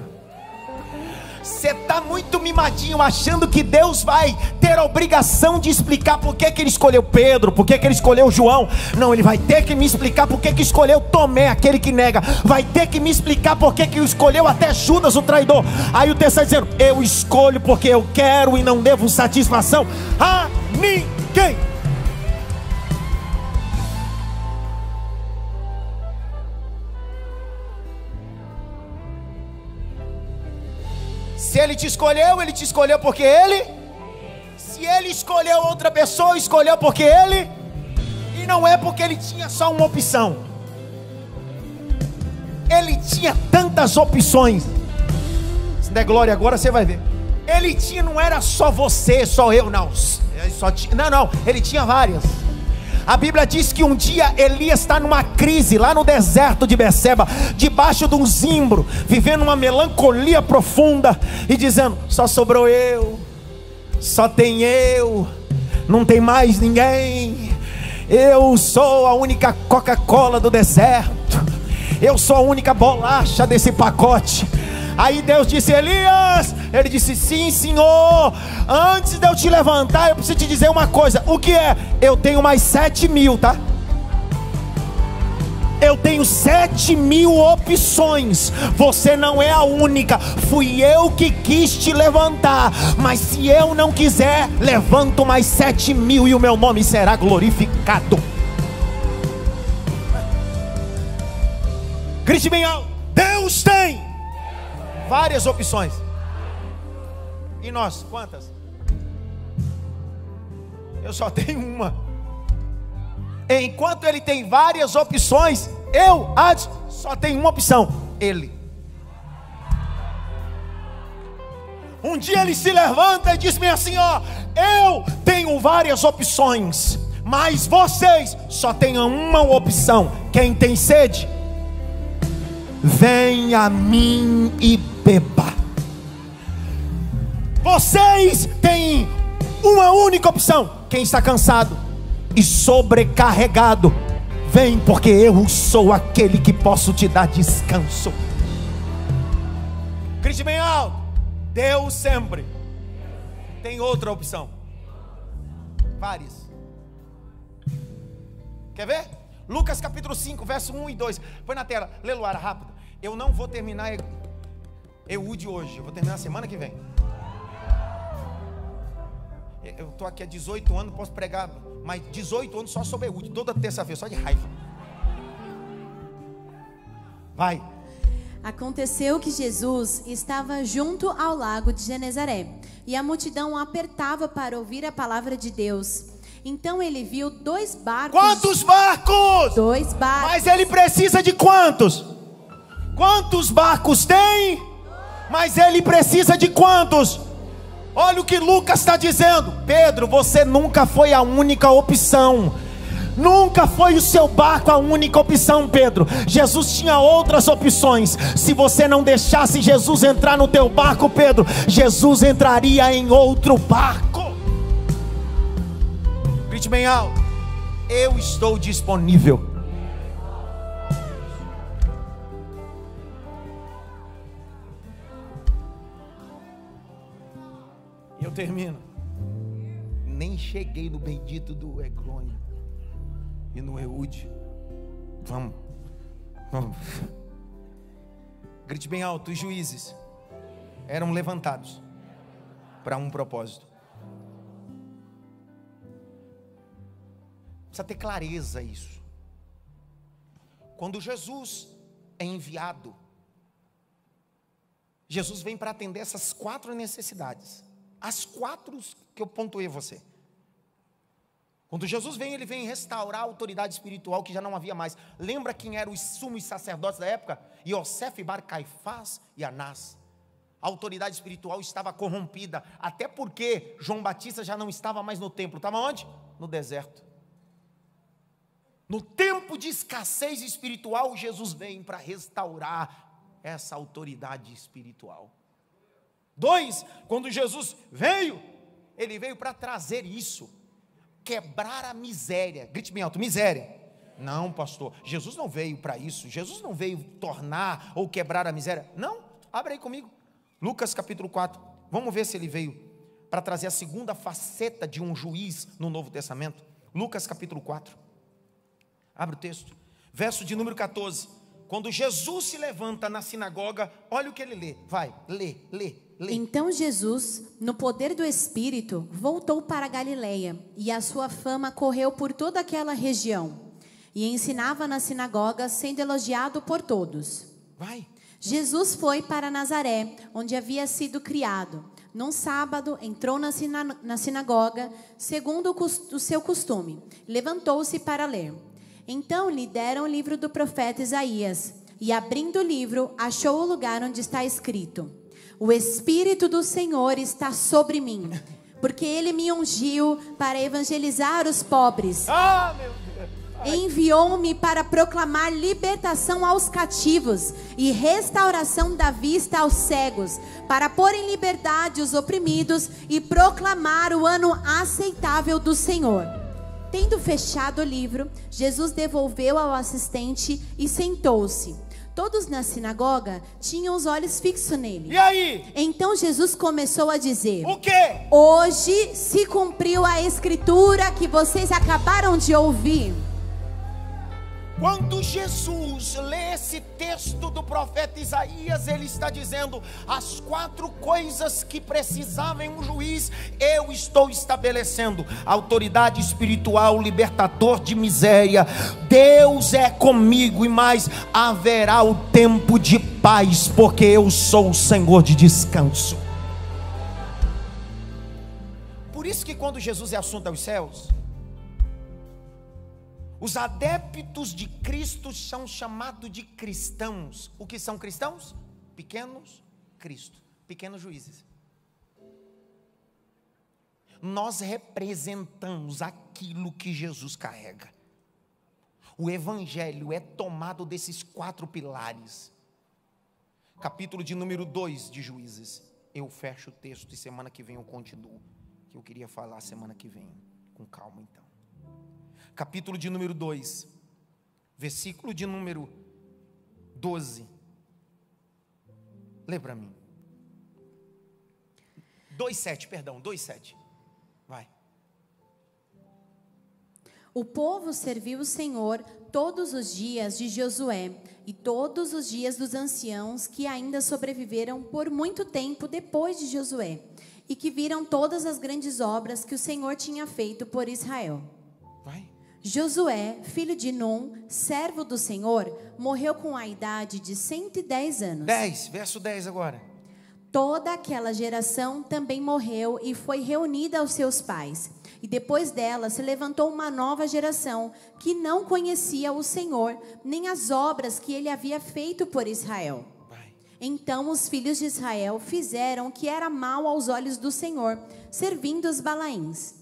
você está muito mimadinho achando que Deus vai ter a obrigação de explicar por que ele escolheu Pedro, por que ele escolheu João. Não, ele vai ter que me explicar por que escolheu Tomé, aquele que nega. Vai ter que me explicar por que escolheu até Judas, o traidor. Aí o texto está dizendo: eu escolho porque eu quero e não devo satisfação a ninguém. Se ele te escolheu porque ele. Se ele escolheu outra pessoa, escolheu porque ele. E não é porque ele tinha só uma opção. Ele tinha tantas opções. Se der glória agora, você vai ver. Ele tinha, não era só você, só eu, não. Não, ele tinha várias. A Bíblia diz que um dia Elias está numa crise lá no deserto de Beceba, debaixo de um zimbro, vivendo uma melancolia profunda e dizendo: só sobrou eu, só tem eu, não tem mais ninguém. Eu sou a única Coca-Cola do deserto, eu sou a única bolacha desse pacote. Aí Deus disse: Elias, ele disse: sim, Senhor, antes de eu te levantar, eu preciso te dizer uma coisa. O que é? Eu tenho mais 7.000, tá? Eu tenho 7.000 opções. Você não é a única. Fui eu que quis te levantar, mas se eu não quiser, levanto mais 7.000 e o meu nome será glorificado. Grite bem alto: Deus tem várias opções. E nós, quantas? Eu só tenho uma. Enquanto ele tem várias opções, eu, Adson, só tenho uma opção: ele. Um dia ele se levanta e diz-me assim: ó, eu tenho várias opções, mas vocês só têm uma opção. Quem tem sede, vem a mim e beba. Vocês têm uma única opção. Quem está cansado e sobrecarregado, vem, porque eu sou aquele que posso te dar descanso. Grite bem alto: Deus sempre tem outra opção. Várias. Quer ver? Lucas capítulo 5, verso 1 e 2. Põe na tela, lê, Luara, rápido. Eu não vou terminar Eude hoje, eu vou terminar semana que vem. Eu estou aqui há 18 anos, posso pregar mais 18 anos só sobre Eude, toda terça-feira, só de raiva. Vai. Aconteceu que Jesus estava junto ao lago de Genezaré, e a multidão o apertava para ouvir a palavra de Deus. Então ele viu 2 barcos. Quantos barcos? 2 barcos. Mas ele precisa de quantos? Quantos barcos tem? Mas ele precisa de quantos? Olha o que Lucas está dizendo: Pedro, você nunca foi a única opção. Nunca foi o seu barco a única opção, Pedro. Jesus tinha outras opções. Se você não deixasse Jesus entrar no teu barco, Pedro, Jesus entraria em outro barco. Grite bem alto: eu estou disponível. Eu termino. Nem cheguei no bendito do Eglon e no Eude. Vamos. Grite bem alto: os juízes eram levantados para um propósito. Precisa ter clareza isso. Quando Jesus é enviado, Jesus vem para atender essas 4 necessidades. As 4 que eu pontuei a você. Quando Jesus vem, ele vem restaurar a autoridade espiritual que já não havia mais. Lembra quem eram os sumos sacerdotes da época? Iosef, Bar Caifás e Anás. A autoridade espiritual estava corrompida, até porque João Batista já não estava mais no templo. Estava onde? No deserto. No tempo de escassez espiritual, Jesus vem para restaurar essa autoridade espiritual. 2, quando Jesus veio, ele veio para trazer isso, quebrar a miséria. Grite bem alto: miséria. Não, pastor, Jesus não veio para isso. Jesus não veio tornar ou quebrar a miséria. Não, abre aí comigo, Lucas capítulo 4. Vamos ver se ele veio para trazer a segunda faceta de um juiz no Novo Testamento. Lucas capítulo 4. Abre o texto, verso de número 14. Quando Jesus se levanta na sinagoga, olha o que ele lê. Vai, lê. Então Jesus, no poder do Espírito, voltou para a Galileia, e a sua fama correu por toda aquela região, e ensinava na sinagoga, sendo elogiado por todos. Vai. Jesus foi para Nazaré, onde havia sido criado. Num sábado, entrou na sinagoga, segundo o seu costume. Levantou-se para ler. Então lhe deram o livro do profeta Isaías, e abrindo o livro, achou o lugar onde está escrito: O Espírito do Senhor está sobre mim, porque Ele me ungiu para evangelizar os pobres. Ah, meu Deus. Enviou-me para proclamar libertação aos cativos e restauração da vista aos cegos, para pôr em liberdade os oprimidos e proclamar o ano aceitável do Senhor. Tendo fechado o livro, Jesus devolveu ao assistente e sentou-se. Todos na sinagoga tinham os olhos fixos nele. E aí? Então Jesus começou a dizer: O quê? hoje se cumpriu a escritura que vocês acabaram de ouvir. Quando Jesus lê esse texto do profeta Isaías, ele está dizendo: as 4 coisas que precisavam em um juiz, eu estou estabelecendo: autoridade espiritual, libertador de miséria, Deus é comigo, e mais, haverá o tempo de paz, porque eu sou o Senhor de descanso. Por isso que quando Jesus é assunto aos céus, os adeptos de Cristo são chamados de cristãos. O que são cristãos? Pequenos Cristo, pequenos juízes. Nós representamos aquilo que Jesus carrega. O evangelho é tomado desses 4 pilares. Capítulo de número 2 de Juízes. Eu fecho o texto e semana que vem eu continuo, que eu queria falar semana que vem, com calma então. Capítulo de número 2, versículo de número 12. Lê para mim. 2:7, perdão, 2:7. Vai. O povo serviu o Senhor todos os dias de Josué e todos os dias dos anciãos que ainda sobreviveram por muito tempo depois de Josué e que viram todas as grandes obras que o Senhor tinha feito por Israel. Vai. Josué, filho de Num, servo do Senhor, morreu com a idade de 110 anos. 10, verso 10 agora. Toda aquela geração também morreu e foi reunida aos seus pais. E depois dela se levantou uma nova geração que não conhecia o Senhor, nem as obras que ele havia feito por Israel. Vai. Então os filhos de Israel fizeram o que era mal aos olhos do Senhor, servindo os Balaíns.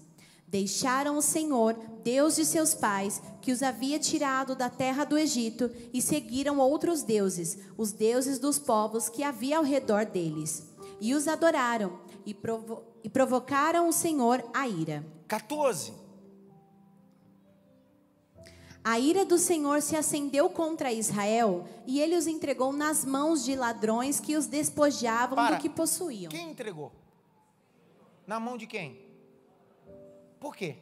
Deixaram o Senhor, Deus de seus pais, que os havia tirado da terra do Egito, e seguiram outros deuses, os deuses dos povos que havia ao redor deles. E os adoraram, e provocaram o Senhor a ira. 14. A ira do Senhor se acendeu contra Israel, e ele os entregou nas mãos de ladrões que os despojavam do que possuíam. Quem entregou? Na mão de quem? Por quê?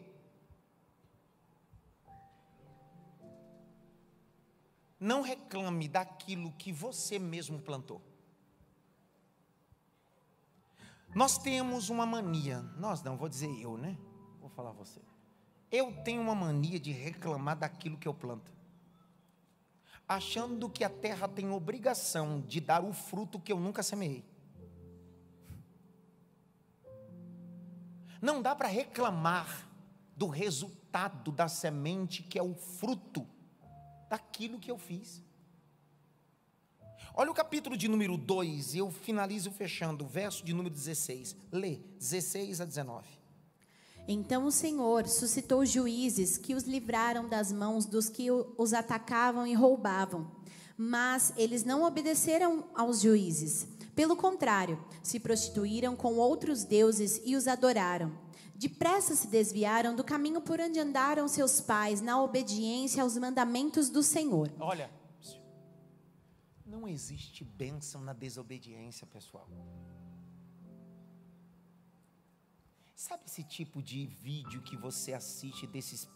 Não reclame daquilo que você mesmo plantou. Nós temos uma mania, nós não, vou dizer eu, né? Vou falar você. Eu tenho uma mania de reclamar daquilo que eu planto, achando que a terra tem obrigação de dar o fruto que eu nunca semeei. Não dá para reclamar do resultado da semente, que é o fruto daquilo que eu fiz. Olha o capítulo de número 2, eu finalizo fechando o verso de número 16. Lê, 16 a 19. Então o Senhor suscitou juízes que os livraram das mãos dos que os atacavam e roubavam. Mas eles não obedeceram aos juízes. Pelo contrário, se prostituíram com outros deuses e os adoraram. Depressa se desviaram do caminho por onde andaram seus pais, na obediência aos mandamentos do Senhor. Olha, não existe bênção na desobediência, pessoal. Sabe esse tipo de vídeo que você assiste desses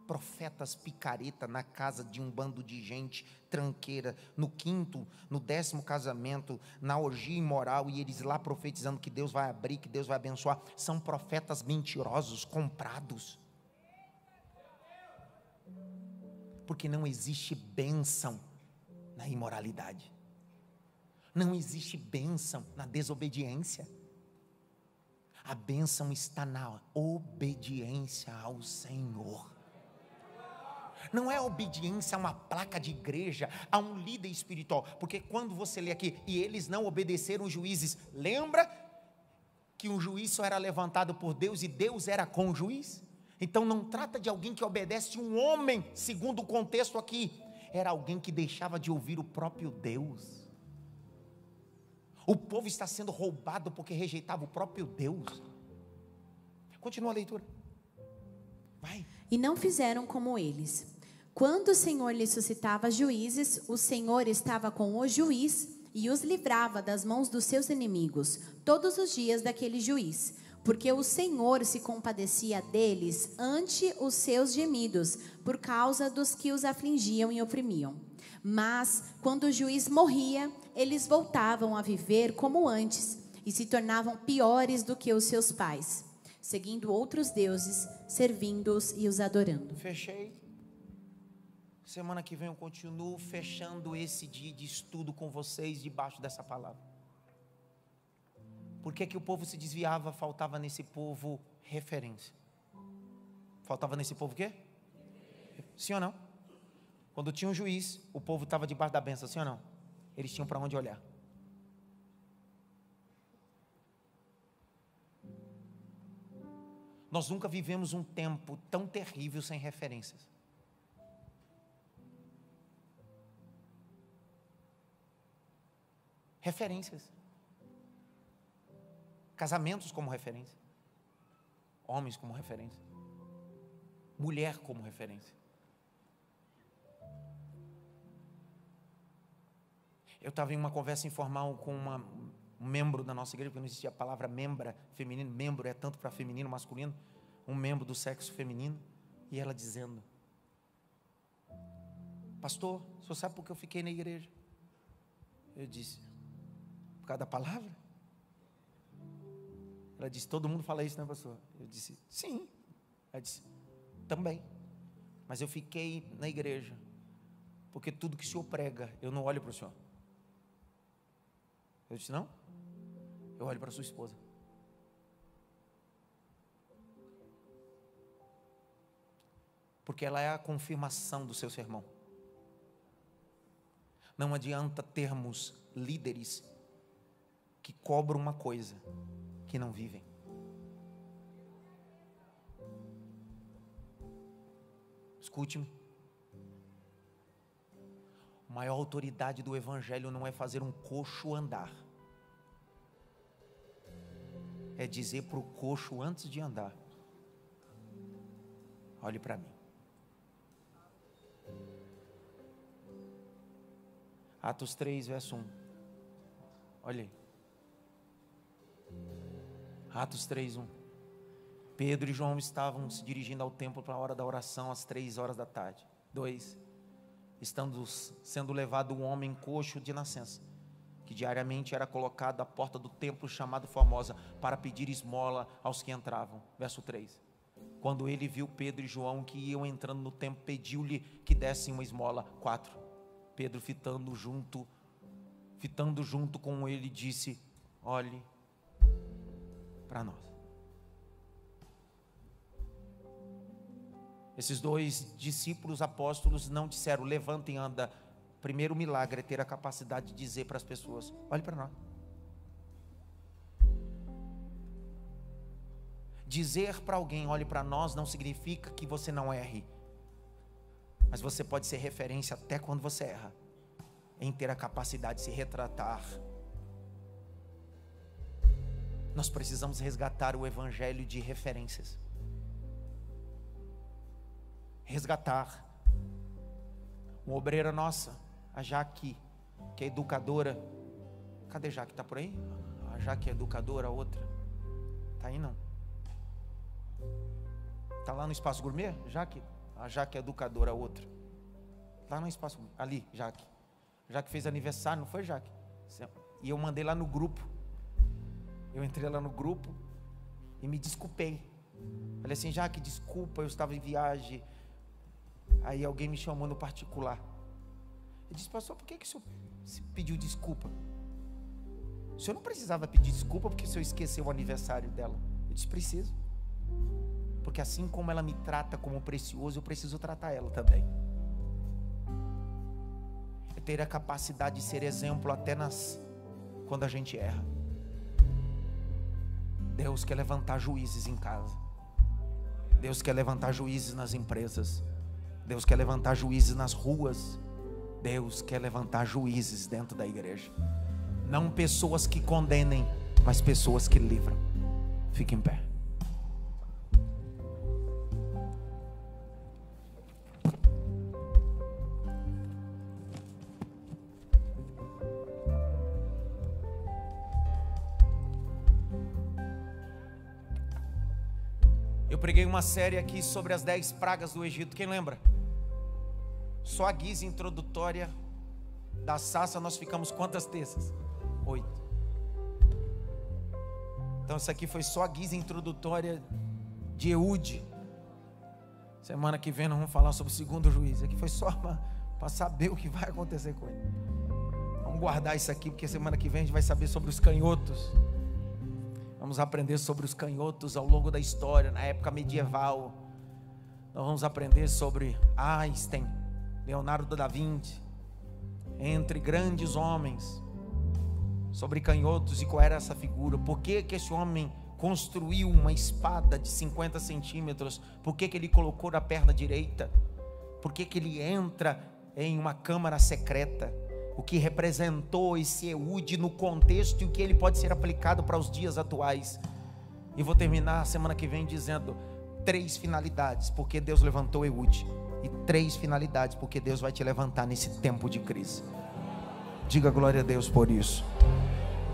profetas picareta na casa de um bando de gente tranqueira, no 5º, no 10º casamento, na orgia imoral, e eles lá profetizando que Deus vai abrir, que Deus vai abençoar? São profetas mentirosos, comprados. Porque não existe bênção na imoralidade. Não existe bênção na desobediência. A bênção está na obediência ao Senhor. Não é obediência a uma placa de igreja, a um líder espiritual. Porque quando você lê aqui, e eles não obedeceram os juízes, lembra que um juiz só era levantado por Deus e Deus era com o juiz? Então não trata de alguém que obedece um homem, segundo o contexto aqui. Era alguém que deixava de ouvir o próprio Deus. O povo está sendo roubado porque rejeitava o próprio Deus. Continua a leitura. Vai. E não fizeram como eles. Quando o Senhor lhe suscitava juízes, o Senhor estava com o juiz e os livrava das mãos dos seus inimigos, todos os dias daquele juiz, porque o Senhor se compadecia deles ante os seus gemidos, por causa dos que os afligiam e oprimiam. Mas, quando o juiz morria, eles voltavam a viver como antes, e se tornavam piores do que os seus pais, seguindo outros deuses, servindo-os e os adorando. Fechei. Semana que vem eu continuo fechando esse dia de estudo com vocês debaixo dessa palavra. Por que que o povo se desviava? Faltava nesse povo referência. Faltava nesse povo o quê? Sim ou não? Quando tinha um juiz, o povo estava debaixo da bênção, sim ou não? Eles tinham para onde olhar. Nós nunca vivemos um tempo tão terrível sem referências. Referências. Casamentos como referência. Homens como referência. Mulher como referência. Eu estava em uma conversa informal com um membro da nossa igreja, porque não existia a palavra membra feminino, membro é tanto para feminino, masculino, um membro do sexo feminino, e ela dizendo: pastor, o senhor sabe por que eu fiquei na igreja? Eu disse: por causa da palavra? Ela disse: todo mundo fala isso, né, pastor? Eu disse: sim. Ela disse: também, mas eu fiquei na igreja porque tudo que o senhor prega, eu não olho para o senhor. Eu disse: não, eu olho para a sua esposa. Porque ela é a confirmação do seu sermão. Não adianta termos líderes que cobram uma coisa que não vivem. Escute-me. A maior autoridade do evangelho não é fazer um coxo andar. É dizer para o coxo antes de andar: olhe para mim. Atos 3, verso 1. Olha aí. Atos 3, 1. Pedro e João estavam se dirigindo ao templo para a hora da oração, às 3 horas da tarde. 2. Estando sendo levado um homem coxo de nascença, que diariamente era colocado à porta do templo chamado Formosa, para pedir esmola aos que entravam. Verso 3. Quando ele viu Pedro e João que iam entrando no templo, pediu-lhe que dessem uma esmola. 4. Pedro, fitando junto com ele, disse: olhe para nós. Esses 2 discípulos apóstolos não disseram: levantem e anda. Primeiro milagre é ter a capacidade de dizer para as pessoas: olhe para nós. Dizer para alguém: olhe para nós, não significa que você não erre, mas você pode ser referência até quando você erra, em ter a capacidade de se retratar. Nós precisamos resgatar o evangelho de referências. Resgatar. Uma obreira nossa, a Jaque, que é educadora. Cadê Jaque? Está por aí? A Jaque é educadora, a outra. Está aí não? Está lá no Espaço Gourmet? Jaque? A Jaque é educadora, a outra. Lá no Espaço, ali, Jaque. Jaque fez aniversário, não foi, Jaque? E eu mandei lá no grupo. Eu entrei lá no grupo e me desculpei. Falei assim: Jaque, desculpa, eu estava em viagem. Aí alguém me chamou no particular. Eu disse: pastor, por que o senhor pediu desculpa? O senhor não precisava pedir desculpa porque o senhor esqueceu o aniversário dela. Eu disse: preciso. Porque assim como ela me trata como precioso, eu preciso tratar ela também. ter a capacidade de ser exemplo até quando a gente erra. Deus quer levantar juízes em casa. Deus quer levantar juízes nas empresas. Deus quer levantar juízes nas ruas. Deus quer levantar juízes dentro da igreja. Não pessoas que condenem, mas pessoas que livram. Fique em pé. Eu preguei uma série aqui sobre as 10 pragas do Egito. Quem lembra? Só a guisa introdutória da Sassa nós ficamos quantas terças? 8. Então isso aqui foi só a guisa introdutória de Eude. Semana que vem nós vamos falar sobre o segundo juiz. Aqui foi só para saber o que vai acontecer com ele. Vamos guardar isso aqui, porque semana que vem a gente vai saber sobre os canhotos. Vamos aprender sobre os canhotos ao longo da história, na época medieval. Nós vamos aprender sobre Einstein, Leonardo da Vinci, entre grandes homens, sobre canhotos e qual era essa figura. Por que esse homem construiu uma espada de 50 centímetros? Por que ele colocou na perna direita? Por que ele entra em uma câmara secreta? O que representou esse Eude no contexto e o que ele pode ser aplicado para os dias atuais. E vou terminar semana que vem dizendo 3 finalidades porque Deus levantou Eude, e 3 finalidades porque Deus vai te levantar nesse tempo de crise. Diga glória a Deus por isso.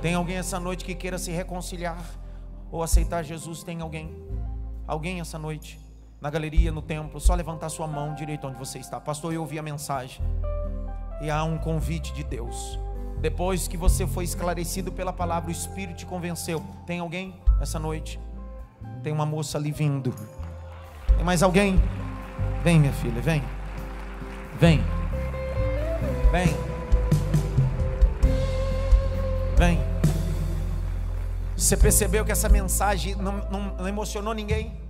Tem alguém essa noite que queira se reconciliar ou aceitar Jesus? Tem alguém essa noite na galeria, no templo? Só levantar sua mão direito onde você está. Pastor, eu ouvi a mensagem e há um convite de Deus. Depois que você foi esclarecido pela palavra, o Espírito te convenceu. Tem alguém essa noite? Tem uma moça ali vindo. Tem mais alguém? Vem, minha filha, vem. Vem. Vem. Vem. Você percebeu que essa mensagem não emocionou ninguém?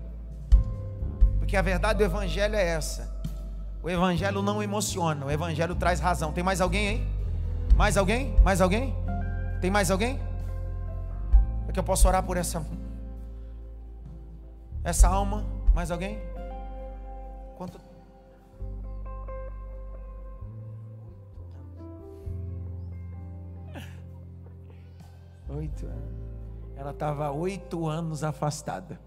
Porque a verdade do Evangelho é essa. O Evangelho não emociona, o Evangelho traz razão. Tem mais alguém aí? Mais alguém? Mais alguém? Tem mais alguém? É que eu posso orar por essa alma? Mais alguém? Quanto? 8 anos. Ela estava 8 anos afastada.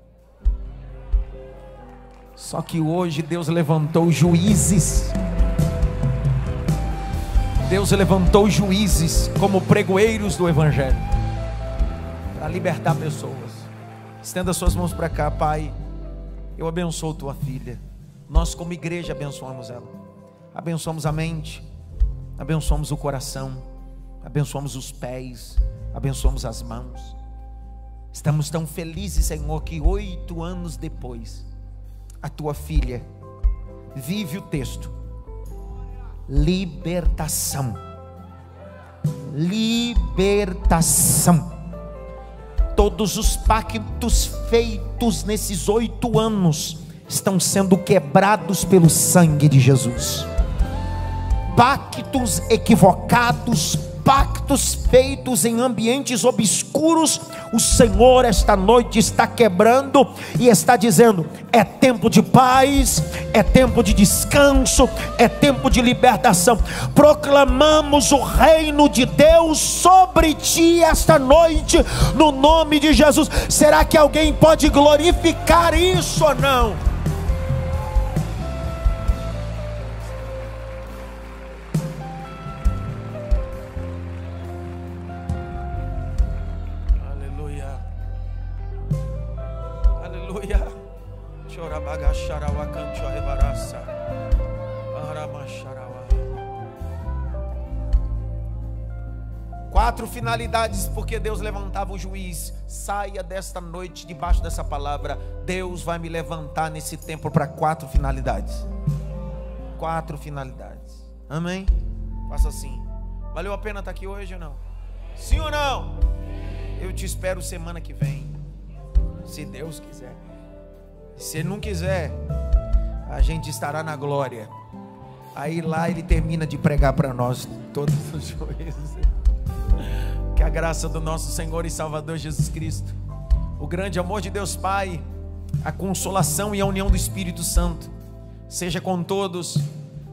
Só que hoje Deus levantou juízes. Deus levantou juízes como pregoeiros do Evangelho para libertar pessoas. Estenda suas mãos para cá. Pai, eu abençoo tua filha. Nós como igreja abençoamos ela. Abençoamos a mente, abençoamos o coração, abençoamos os pés, abençoamos as mãos. Estamos tão felizes, Senhor, que 8 anos depois a tua filha vive o texto: libertação. Libertação. Todos os pactos feitos nesses 8 anos estão sendo quebrados pelo sangue de Jesus. Pactos equivocados, pactos feitos em ambientes obscuros, o Senhor esta noite está quebrando e está dizendo: é tempo de paz, é tempo de descanso, é tempo de libertação. Proclamamos o reino de Deus sobre ti esta noite, no nome de Jesus. Será que alguém pode glorificar isso ou não? Quatro finalidades porque Deus levantava o juiz. Saia desta noite debaixo dessa palavra: Deus vai me levantar nesse tempo para 4 finalidades. 4 finalidades. Amém? Faça assim. Valeu a pena estar aqui hoje ou não? Sim ou não? Eu te espero semana que vem, se Deus quiser. Se não quiser, a gente estará na glória. Aí lá ele termina de pregar para nós todos os juízes. Que a graça do nosso Senhor e Salvador Jesus Cristo, o grande amor de Deus Pai, a consolação e a união do Espírito Santo seja com todos,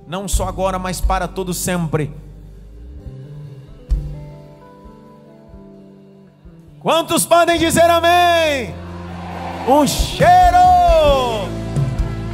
não só agora, mas para todos sempre. Quantos podem dizer amém? Um cheiro!